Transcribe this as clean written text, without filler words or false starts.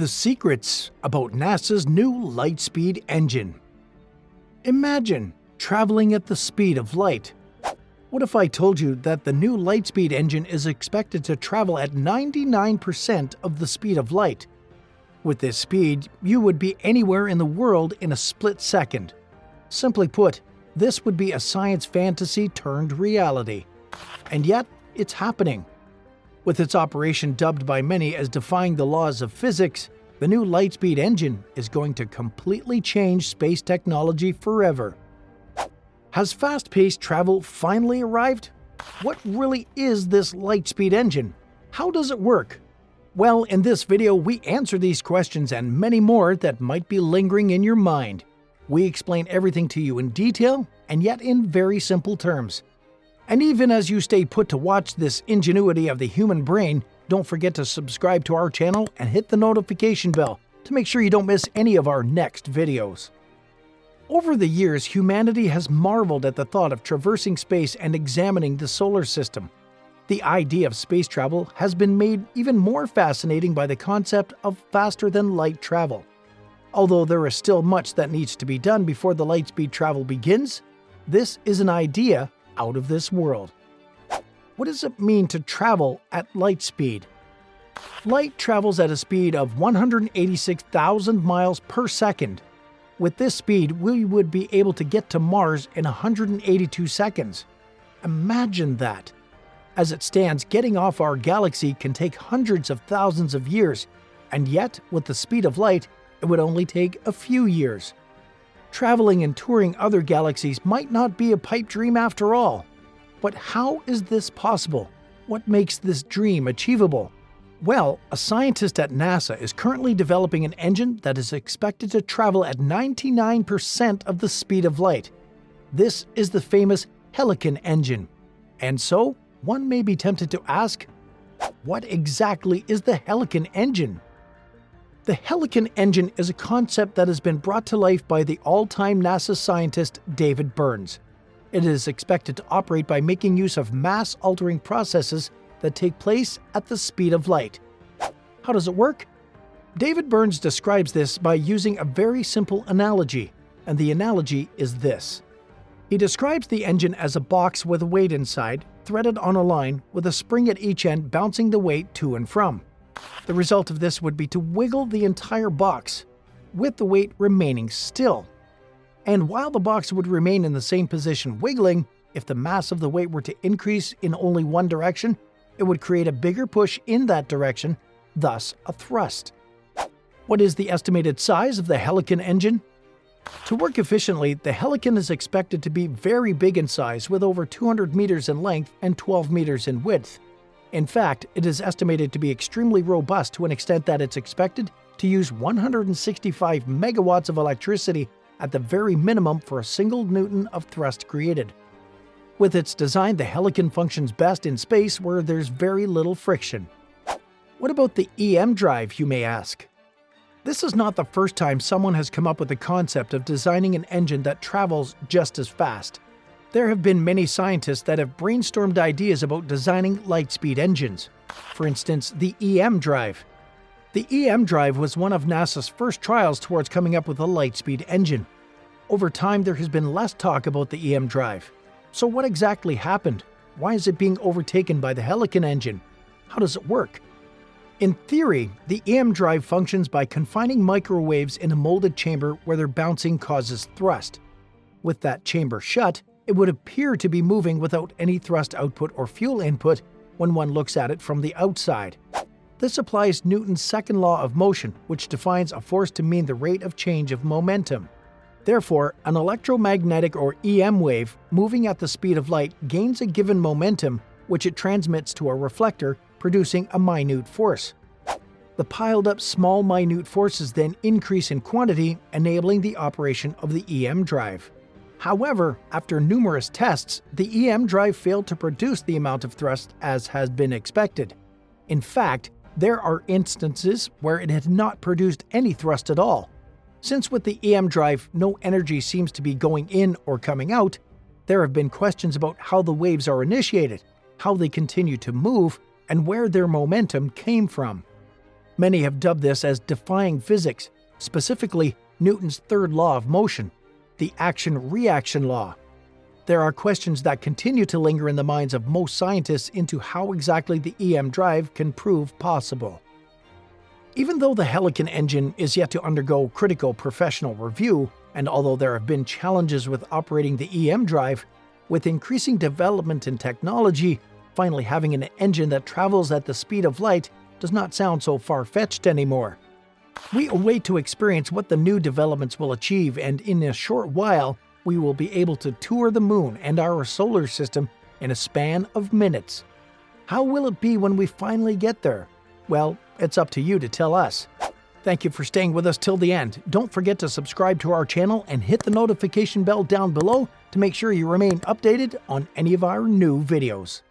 The secrets about NASA's new LightSpeed engine. Imagine traveling at the speed of light. What if I told you that the new LightSpeed engine is expected to travel at 99% of the speed of light? With this speed, you would be anywhere in the world in a split second. Simply put, this would be a science fantasy turned reality. And yet, it's happening. With its operation dubbed by many as defying the laws of physics, the new LightSpeed engine is going to completely change space technology forever. Has fast-paced travel finally arrived? What really is this LightSpeed engine? How does it work? Well, in this video, we answer these questions and many more that might be lingering in your mind. We explain everything to you in detail, and yet in very simple terms. And even as you stay put to watch this ingenuity of the human brain, don't forget to subscribe to our channel and hit the notification bell to make sure you don't miss any of our next videos. Over the years, humanity has marveled at the thought of traversing space and examining the solar system. The idea of space travel has been made even more fascinating by the concept of faster-than-light travel. Although there is still much that needs to be done before the LightSpeed travel begins, this is an idea out of this world. What does it mean to travel at light speed? Light travels at a speed of 186,000 miles per second. With this speed, we would be able to get to Mars in 182 seconds. Imagine that! As it stands, getting off our galaxy can take hundreds of thousands of years, and yet, with the speed of light, it would only take a few years. Traveling and touring other galaxies might not be a pipe dream after all. But how is this possible? What makes this dream achievable? Well, a scientist at NASA is currently developing an engine that is expected to travel at 99% of the speed of light. This is the famous Helix engine. And so, one may be tempted to ask, what exactly is the Helix engine? The Helix engine is a concept that has been brought to life by the all-time NASA scientist David Burns. It is expected to operate by making use of mass-altering processes that take place at the speed of light. How does it work? David Burns describes this by using a very simple analogy, and the analogy is this. He describes the engine as a box with a weight inside, threaded on a line, with a spring at each end bouncing the weight to and from. The result of this would be to wiggle the entire box, with the weight remaining still. And while the box would remain in the same position wiggling, if the mass of the weight were to increase in only one direction, it would create a bigger push in that direction, thus a thrust. What is the estimated size of the Helix engine? To work efficiently, the Helix is expected to be very big in size, with over 200 meters in length and 12 meters in width. In fact, it is estimated to be extremely robust to an extent that it's expected to use 165 megawatts of electricity at the very minimum for a single newton of thrust created. With its design, the Helix functions best in space where there's very little friction. What about the EM drive, you may ask? This is not the first time someone has come up with the concept of designing an engine that travels just as fast. There have been many scientists that have brainstormed ideas about designing LightSpeed engines. For instance, the EM drive. The EM drive was one of NASA's first trials towards coming up with a LightSpeed engine. Over time, there has been less talk about the EM drive. So what exactly happened? Why is it being overtaken by the Helix engine? How does it work? In theory, the EM drive functions by confining microwaves in a molded chamber where their bouncing causes thrust. With that chamber shut, it would appear to be moving without any thrust output or fuel input when one looks at it from the outside. This applies Newton's second law of motion, which defines a force to mean the rate of change of momentum. Therefore, an electromagnetic or EM wave moving at the speed of light gains a given momentum, which it transmits to a reflector, producing a minute force. The piled-up small minute forces then increase in quantity, enabling the operation of the EM drive. However, after numerous tests, the EM drive failed to produce the amount of thrust as has been expected. In fact, there are instances where it had not produced any thrust at all. Since with the EM drive no energy seems to be going in or coming out, there have been questions about how the waves are initiated, how they continue to move, and where their momentum came from. Many have dubbed this as defying physics, specifically Newton's third law of motion, the action-reaction law. There are questions that continue to linger in the minds of most scientists into how exactly the EM drive can prove possible. Even though the Helix engine is yet to undergo critical professional review, and although there have been challenges with operating the EM drive, with increasing development in technology, finally having an engine that travels at the speed of light does not sound so far-fetched anymore. We await to experience what the new developments will achieve, and in a short while, we will be able to tour the moon and our solar system in a span of minutes. How will it be when we finally get there? Well, it's up to you to tell us. Thank you for staying with us till the end. Don't forget to subscribe to our channel and hit the notification bell down below to make sure you remain updated on any of our new videos.